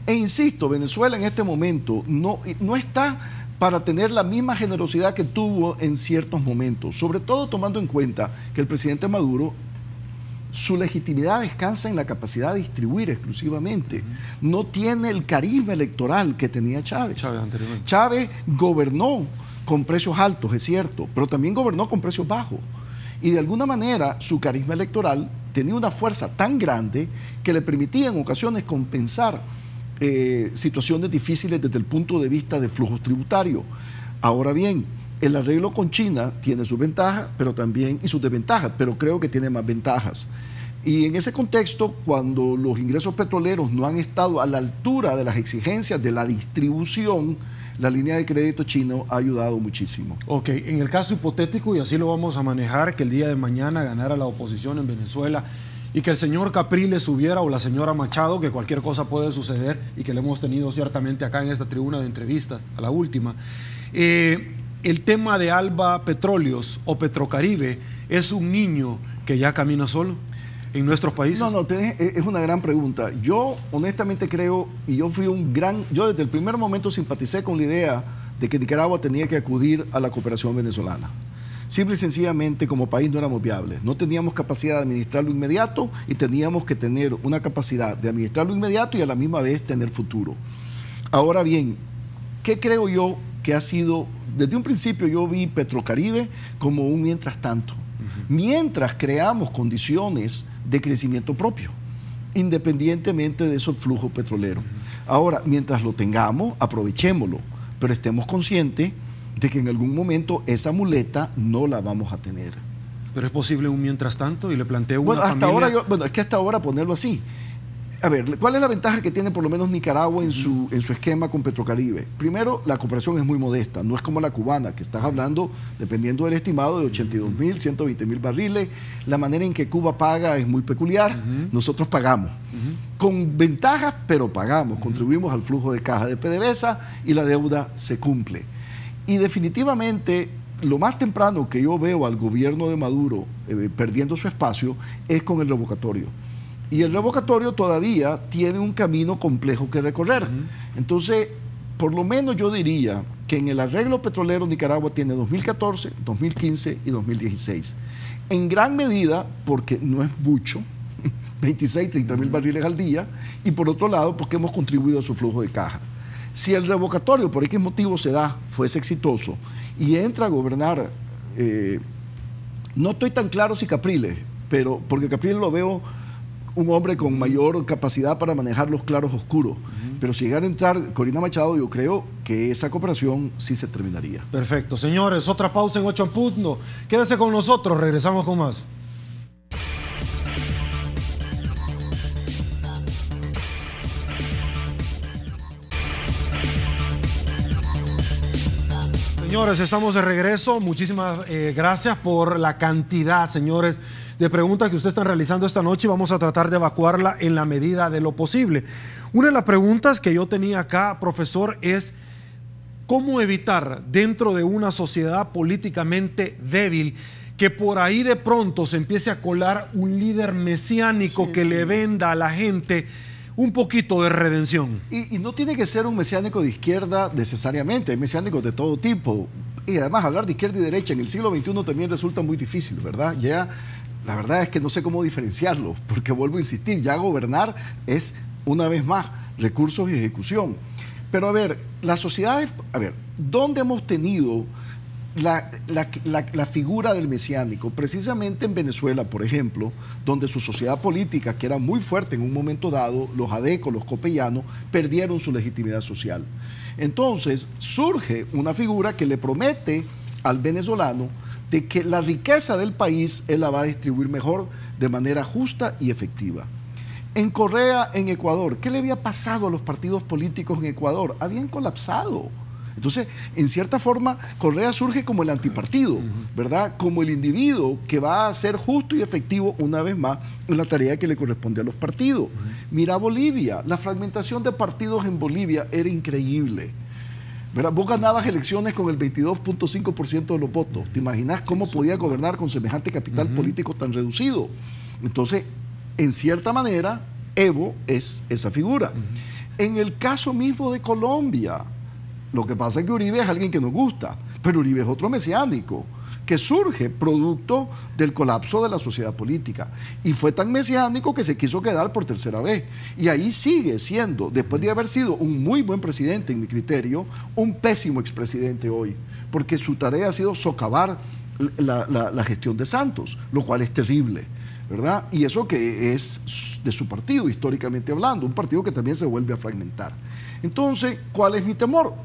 [SPEAKER 2] E insisto, Venezuela en este momento no está para tener la misma generosidad que tuvo en ciertos momentos, sobre todo tomando en cuenta que el presidente Maduro, su legitimidad descansa en la capacidad de distribuir exclusivamente. No tiene el carisma electoral que tenía Chávez. Chávez gobernó con precios altos, es cierto, pero también gobernó con precios bajos. Y de alguna manera su carisma electoral tenía una fuerza tan grande que le permitía en ocasiones compensar situaciones difíciles desde el punto de vista de flujos tributarios. Ahora bien, el arreglo con China tiene sus ventajas, pero también y sus desventajas, pero creo que tiene más ventajas. Y en ese contexto, cuando los ingresos petroleros no han estado a la altura de las exigencias de la distribución, la línea de crédito chino ha ayudado muchísimo.
[SPEAKER 1] Ok, en el caso hipotético, y así lo vamos a manejar, que el día de mañana ganara la oposición en Venezuela y que el señor Capriles subiera o la señora Machado, que cualquier cosa puede suceder y que le hemos tenido ciertamente acá en esta tribuna de entrevistas, a la última. El tema de Alba Petróleos o Petrocaribe es un niño que ya camina solo en nuestros países.
[SPEAKER 2] No, es una gran pregunta. Yo honestamente creo, y yo desde el primer momento simpaticé con la idea de que Nicaragua tenía que acudir a la cooperación venezolana. Simple y sencillamente, como país no éramos viables. No teníamos capacidad de administrarlo inmediato y teníamos que tener una capacidad de administrarlo inmediato y a la misma vez tener futuro. Ahora bien, ¿qué creo yo que ha sido? Desde un principio yo vi Petrocaribe como un mientras tanto. Mientras creamos condiciones de crecimiento propio, independientemente de esos flujos petroleros. Ahora, mientras lo tengamos, aprovechémoslo, pero estemos conscientes de que en algún momento esa muleta no la vamos a tener.
[SPEAKER 1] Pero es posible un mientras tanto y le planteo una
[SPEAKER 2] hasta
[SPEAKER 1] familia...
[SPEAKER 2] ahora es que hasta ahora ponerlo así. A ver, ¿cuál es la ventaja que tiene por lo menos Nicaragua en su esquema con Petrocaribe? Primero, la cooperación es muy modesta, no es como la cubana, que estás hablando, dependiendo del estimado, de 82.000, 120.000 barriles. La manera en que Cuba paga es muy peculiar, nosotros pagamos. Con ventajas, pero pagamos, contribuimos al flujo de caja de PDVSA y la deuda se cumple. Y definitivamente, lo más temprano que yo veo al gobierno de Maduro perdiendo su espacio es con el revocatorio. Y el revocatorio todavía tiene un camino complejo que recorrer. Entonces, por lo menos yo diría que en el arreglo petrolero Nicaragua tiene 2014, 2015 y 2016. En gran medida porque no es mucho, 26, 30 mil barriles al día, y por otro lado porque hemos contribuido a su flujo de caja. Si el revocatorio, por X motivo se da, fuese exitoso y entra a gobernar, no estoy tan claro si Capriles, pero porque Capriles lo veo un hombre con mayor capacidad para manejar los claros oscuros. Pero si llegara a entrar Corina Machado, yo creo que esa cooperación sí se terminaría.
[SPEAKER 1] Perfecto. Señores, otra pausa en 8 en punto. Quédese con nosotros, regresamos con más. Señores, estamos de regreso. Muchísimas gracias por la cantidad, señores, de preguntas que ustedes están realizando esta noche y vamos a tratar de evacuarla en la medida de lo posible. Una de las preguntas que yo tenía acá, profesor, es ¿cómo evitar dentro de una sociedad políticamente débil que por ahí de pronto se empiece a colar un líder mesiánico que le venda a la gente un poquito de redención?
[SPEAKER 2] Y no tiene que ser un mesiánico de izquierda necesariamente, hay mesiánicos de todo tipo. Y además hablar de izquierda y derecha en el siglo XXI también resulta muy difícil, ¿verdad? Ya, la verdad es que no sé cómo diferenciarlo, porque vuelvo a insistir, ya gobernar es, una vez más, recursos y ejecución. Pero a ver, las sociedades, ¿dónde hemos tenido la figura del mesiánico? Precisamente en Venezuela, por ejemplo, donde su sociedad política, que era muy fuerte en un momento dado, los adecos, los copellanos, perdieron su legitimidad social. Entonces surge una figura que le promete al venezolano de que la riqueza del país él la va a distribuir mejor, de manera justa y efectiva. En Correa, en Ecuador, ¿qué le había pasado a los partidos políticos en Ecuador? Habían colapsado. Entonces, en cierta forma, Correa surge como el antipartido, ¿verdad? Como el individuo que va a ser justo y efectivo, una vez más, en la tarea que le corresponde a los partidos. Mira Bolivia, la fragmentación de partidos en Bolivia era increíble, ¿verdad? Vos ganabas elecciones con el 22.5% de los votos. ¿Te imaginas cómo podía gobernar con semejante capital político tan reducido? Entonces, en cierta manera, Evo es esa figura. En el caso mismo de Colombia, lo que pasa es que Uribe es alguien que nos gusta, pero Uribe es otro mesiánico que surge producto del colapso de la sociedad política. Y fue tan mesiánico que se quiso quedar por tercera vez. Y ahí sigue siendo, después de haber sido un muy buen presidente, en mi criterio, un pésimo expresidente hoy, porque su tarea ha sido socavar la gestión de Santos, lo cual es terrible, ¿verdad? Y eso que es de su partido, históricamente hablando, un partido que también se vuelve a fragmentar. Entonces, ¿cuál es mi temor?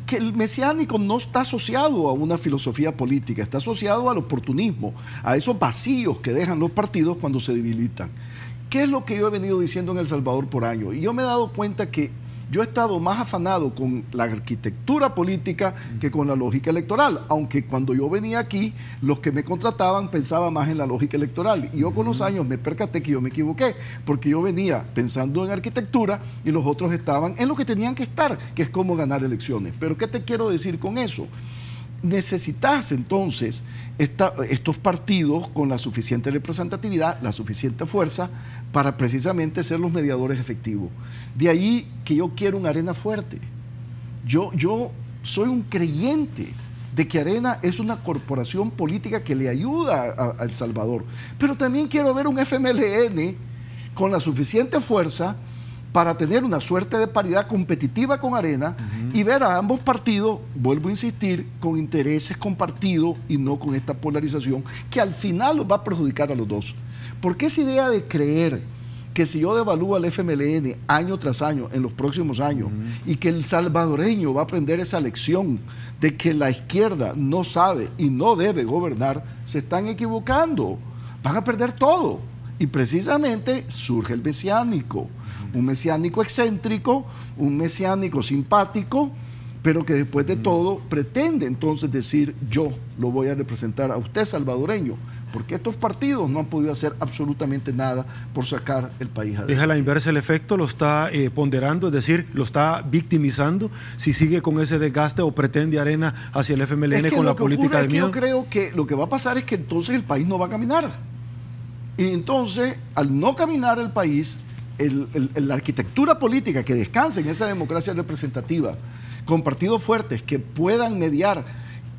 [SPEAKER 2] Que el mesiánico no está asociado a una filosofía política, está asociado al oportunismo, a esos vacíos que dejan los partidos cuando se debilitan. ¿Qué es lo que yo he venido diciendo en El Salvador por años? Y yo me he dado cuenta que yo he estado más afanado con la arquitectura política que con la lógica electoral, aunque cuando yo venía aquí, los que me contrataban pensaban más en la lógica electoral. Y yo con los años me percaté que yo me equivoqué, porque yo venía pensando en arquitectura y los otros estaban en lo que tenían que estar, que es cómo ganar elecciones. Pero ¿qué te quiero decir con eso? Necesitas entonces estos partidos con la suficiente representatividad, la suficiente fuerza para precisamente ser los mediadores efectivos. De ahí que yo quiero una Arena fuerte. Yo soy un creyente de que Arena es una corporación política que le ayuda a El Salvador, pero también quiero ver un FMLN con la suficiente fuerza para tener una suerte de paridad competitiva con Arena y ver a ambos partidos, vuelvo a insistir, con intereses compartidos y no con esta polarización que al final los va a perjudicar a los dos. Porque esa idea de creer que si yo devalúo al FMLN año tras año en los próximos años y que el salvadoreño va a aprender esa lección de que la izquierda no sabe y no debe gobernar, se están equivocando, van a perder todo. Y precisamente surge el mesiánico, un mesiánico excéntrico, un mesiánico simpático, pero que después de todo pretende entonces decir: yo lo voy a representar a usted, salvadoreño, porque estos partidos no han podido hacer absolutamente nada por sacar el país adelante.
[SPEAKER 1] Deja la inversa el efecto, lo está ponderando, es decir, lo está victimizando si sigue con ese desgaste o pretende Arena hacia el FMLN con la política de miedo.
[SPEAKER 2] Yo creo que lo que va a pasar es que entonces el país no va a caminar. Y entonces, al no caminar el país, la arquitectura política que descansa en esa democracia representativa, con partidos fuertes que puedan mediar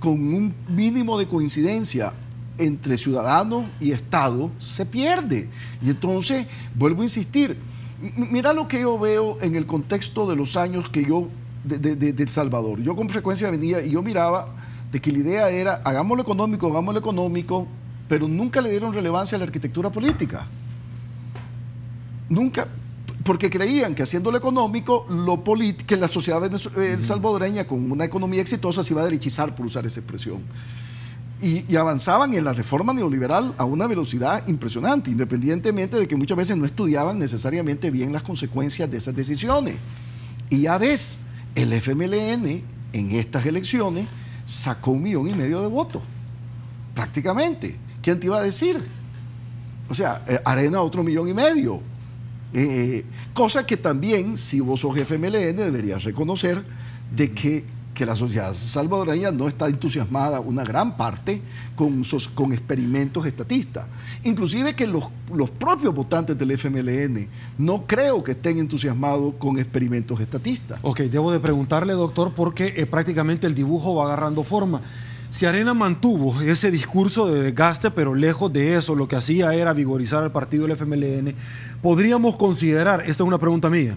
[SPEAKER 2] con un mínimo de coincidencia entre ciudadanos y Estado, se pierde. Y entonces, vuelvo a insistir, mira lo que yo veo en el contexto de los años que yo, de El Salvador. Yo con frecuencia venía y yo miraba de que la idea era, hagámoslo económico, pero nunca le dieron relevancia a la arquitectura política. Nunca, porque creían que haciéndolo económico, que la sociedad salvadoreña con una economía exitosa se iba a derechizar, por usar esa expresión. Y avanzaban en la reforma neoliberal a una velocidad impresionante, independientemente de que muchas veces no estudiaban necesariamente bien las consecuencias de esas decisiones. Y ya ves, el FMLN en estas elecciones sacó 1,5 millones de votos, prácticamente. ¿Quién te iba a decir? O sea, Arena otro 1,5 millones. Cosa que también, si vos sos FMLN, deberías reconocer de que la sociedad salvadoreña no está entusiasmada, una gran parte, con experimentos estatistas. Inclusive que los propios votantes del FMLN no creo que estén entusiasmados con experimentos estatistas.
[SPEAKER 1] Ok, debo de preguntarle, doctor, porque prácticamente el dibujo va agarrando forma. Si Arena mantuvo ese discurso de desgaste, pero lejos de eso, lo que hacía era vigorizar al partido del FMLN, ¿podríamos considerar, esta es una pregunta mía,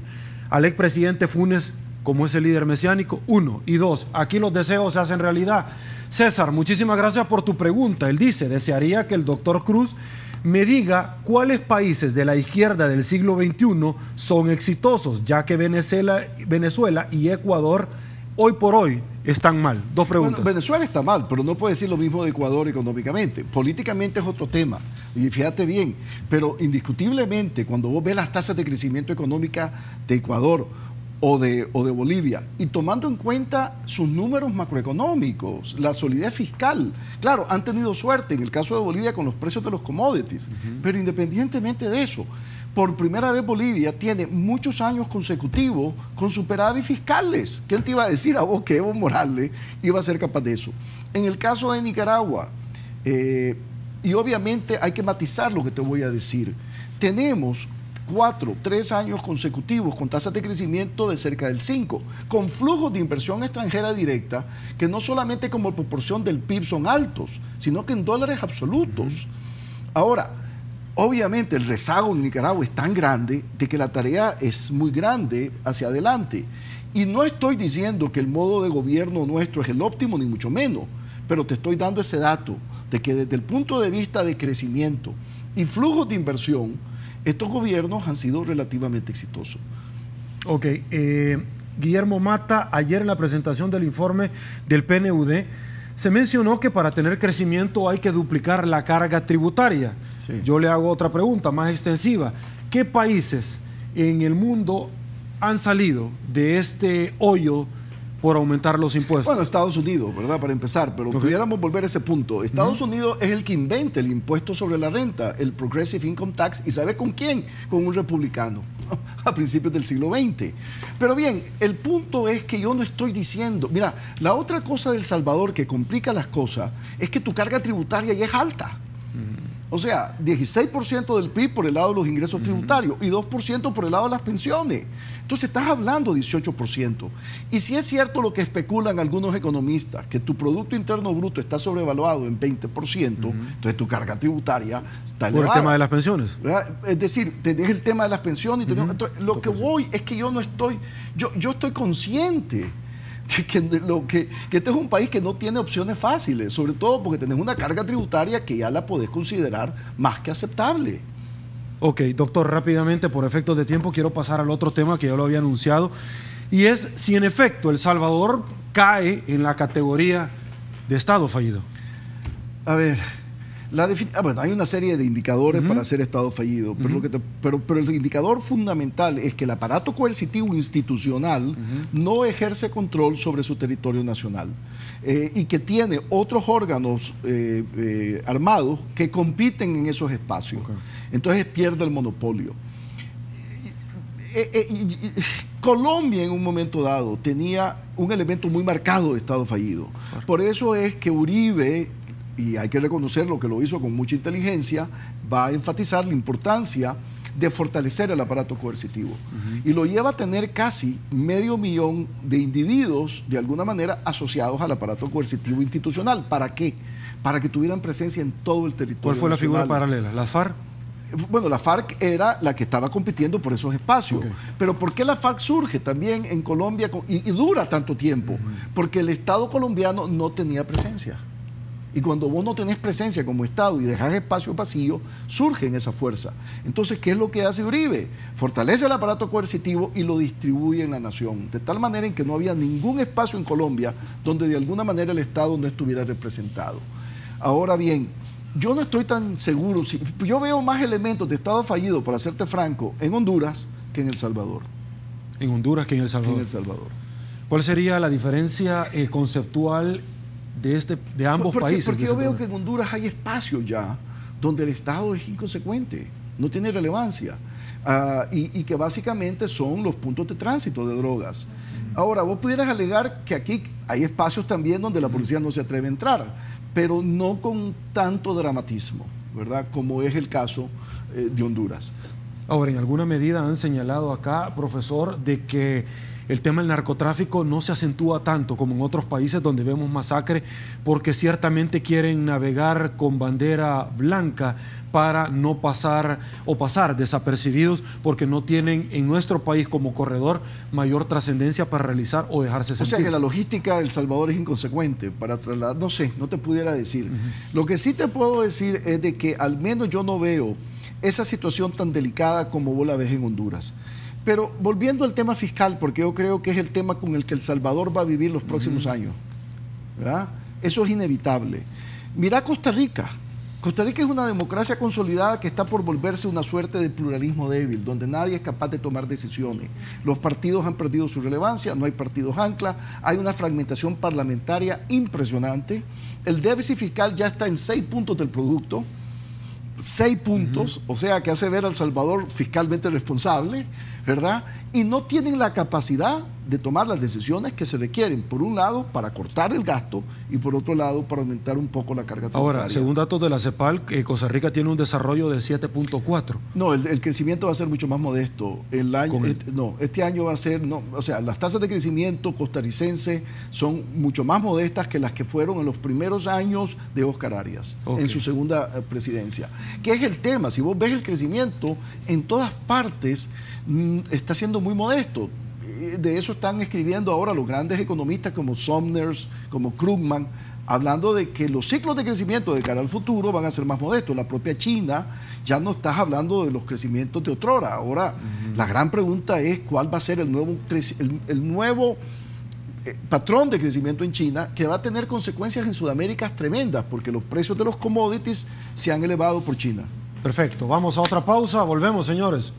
[SPEAKER 1] al expresidente Funes como ese líder mesiánico? 1. Y 2, aquí los deseos se hacen realidad. César, muchísimas gracias por tu pregunta. Él dice, desearía que el doctor Cruz me diga cuáles países de la izquierda del siglo XXI son exitosos, ya que Venezuela y Ecuador hoy por hoy están mal. 2 preguntas.
[SPEAKER 2] Bueno, Venezuela está mal, pero no puede decir lo mismo de Ecuador económicamente. Políticamente es otro tema, y fíjate bien, pero indiscutiblemente cuando vos ves las tasas de crecimiento económica de Ecuador o de Bolivia, y tomando en cuenta sus números macroeconómicos, la solidez fiscal, claro, han tenido suerte en el caso de Bolivia con los precios de los commodities, pero independientemente de eso, por primera vez Bolivia tiene muchos años consecutivos con superávit fiscales. ¿Quién te iba a decir a vos que Evo Morales iba a ser capaz de eso? En el caso de Nicaragua, y obviamente hay que matizar lo que te voy a decir, tenemos 3 años consecutivos con tasas de crecimiento de cerca del 5%, con flujos de inversión extranjera directa que no solamente como proporción del PIB son altos, sino que en dólares absolutos. Ahora, obviamente el rezago en Nicaragua es tan grande de que la tarea es muy grande hacia adelante. Y no estoy diciendo que el modo de gobierno nuestro es el óptimo, ni mucho menos, pero te estoy dando ese dato de que desde el punto de vista de crecimiento y flujos de inversión, estos gobiernos han sido relativamente exitosos.
[SPEAKER 1] Ok. Guillermo Mata, ayer en la presentación del informe del PNUD, se mencionó que para tener crecimiento hay que duplicar la carga tributaria. Sí. Yo le hago otra pregunta más extensiva. ¿Qué países en el mundo han salido de este hoyo por aumentar los impuestos?
[SPEAKER 2] Bueno, Estados Unidos, ¿verdad? Para empezar, pero pudiéramos volver a ese punto. Estados Unidos es el que inventa el impuesto sobre la renta, el Progressive Income Tax, ¿y sabe con quién? Con un republicano, a principios del siglo XX. Pero bien, el punto es que yo no estoy diciendo, mira, la otra cosa del Salvador que complica las cosas es que tu carga tributaria ya es alta. O sea, 16% del PIB por el lado de los ingresos tributarios y 2% por el lado de las pensiones. Entonces estás hablando de 18%. Y si es cierto lo que especulan algunos economistas, que tu Producto Interno Bruto está sobrevaluado en 20%, entonces tu carga tributaria está elevada.
[SPEAKER 1] Por el tema de las pensiones.
[SPEAKER 2] ¿Verdad? Es decir, tenés el tema de las pensiones. Entonces, lo que voy es que yo no estoy, yo estoy consciente que este es un país que no tiene opciones fáciles, sobre todo porque tenés una carga tributaria que ya la podés considerar más que aceptable.
[SPEAKER 1] Ok, doctor, rápidamente, por efectos de tiempo, quiero pasar al otro tema que yo lo había anunciado, y es si en efecto El Salvador cae en la categoría de Estado fallido.
[SPEAKER 2] A ver, bueno, hay una serie de indicadores para ser Estado fallido, pero el indicador fundamental es que el aparato coercitivo institucional no ejerce control sobre su territorio nacional y que tiene otros órganos armados que compiten en esos espacios. Entonces pierde el monopolio. Colombia en un momento dado tenía un elemento muy marcado de Estado fallido. Por eso es que Uribe, y hay que reconocer lo que lo hizo con mucha inteligencia, va a enfatizar la importancia de fortalecer el aparato coercitivo. Y lo lleva a tener casi 500.000 de individuos, de alguna manera, asociados al aparato coercitivo institucional. ¿Para qué? Para que tuvieran presencia en todo el territorio
[SPEAKER 1] ¿Cuál fue
[SPEAKER 2] nacional.
[SPEAKER 1] la figura paralela? ¿Las FARC?
[SPEAKER 2] Bueno, la FARC era la que estaba compitiendo por esos espacios. Pero ¿por qué la FARC surge también en Colombia y dura tanto tiempo? Porque el Estado colombiano no tenía presencia. Y cuando vos no tenés presencia como Estado y dejás espacio vacío, surgen esa fuerza. Entonces, ¿qué es lo que hace Uribe? Fortalece el aparato coercitivo y lo distribuye en la nación. De tal manera en que no había ningún espacio en Colombia donde de alguna manera el Estado no estuviera representado. Ahora bien, yo no estoy tan seguro. Yo veo más elementos de Estado fallido, para serte franco, en Honduras que en El Salvador.
[SPEAKER 1] En Honduras que en El Salvador.
[SPEAKER 2] En El Salvador.
[SPEAKER 1] ¿Cuál sería la diferencia conceptual de ambos países?
[SPEAKER 2] Porque yo veo que en Honduras hay espacios ya donde el Estado es inconsecuente, no tiene relevancia, y que básicamente son los puntos de tránsito de drogas. Ahora, vos pudieras alegar que aquí hay espacios también donde la policía no se atreve a entrar, pero no con tanto dramatismo, ¿verdad? Como es el caso de Honduras.
[SPEAKER 1] Ahora, en alguna medida han señalado acá, profesor, de que el tema del narcotráfico no se acentúa tanto como en otros países donde vemos masacre, porque ciertamente quieren navegar con bandera blanca para no pasar o pasar desapercibidos, porque no tienen en nuestro país como corredor mayor trascendencia para realizar o dejarse sentir.
[SPEAKER 2] O sea que la logística de El Salvador es inconsecuente para trasladar, no sé, no te pudiera decir. Lo que sí te puedo decir es de que al menos yo no veo esa situación tan delicada como vos la ves en Honduras. Pero volviendo al tema fiscal, porque yo creo que es el tema con el que El Salvador va a vivir los próximos años, ¿verdad? Eso es inevitable. Mira Costa Rica. Costa Rica es una democracia consolidada que está por volverse una suerte de pluralismo débil, donde nadie es capaz de tomar decisiones. Los partidos han perdido su relevancia, no hay partidos ancla, hay una fragmentación parlamentaria impresionante. El déficit fiscal ya está en 6 puntos del producto. 6 puntos, o sea que hace ver a El Salvador fiscalmente responsable, ¿verdad? Y no tienen la capacidad de tomar las decisiones que se requieren, por un lado, para cortar el gasto y por otro lado, para aumentar un poco la carga tributaria.
[SPEAKER 1] Ahora, según datos de la CEPAL, Costa Rica tiene un desarrollo de 7.4.
[SPEAKER 2] No, el crecimiento va a ser mucho más modesto. Este año va a ser, o sea, las tasas de crecimiento costarricense son mucho más modestas que las que fueron en los primeros años de Óscar Arias, en su segunda presidencia. ¿Qué es el tema? Si vos ves el crecimiento, en todas partes está siendo muy modesto. De eso están escribiendo ahora los grandes economistas como Somers, como Krugman, hablando de que los ciclos de crecimiento de cara al futuro van a ser más modestos. La propia China, ya no estás hablando de los crecimientos de otrora. Ahora, la gran pregunta es cuál va a ser el nuevo patrón de crecimiento en China, que va a tener consecuencias en Sudamérica tremendas, porque los precios de los commodities se han elevado por China.
[SPEAKER 1] Perfecto, vamos a otra pausa, volvemos, señores.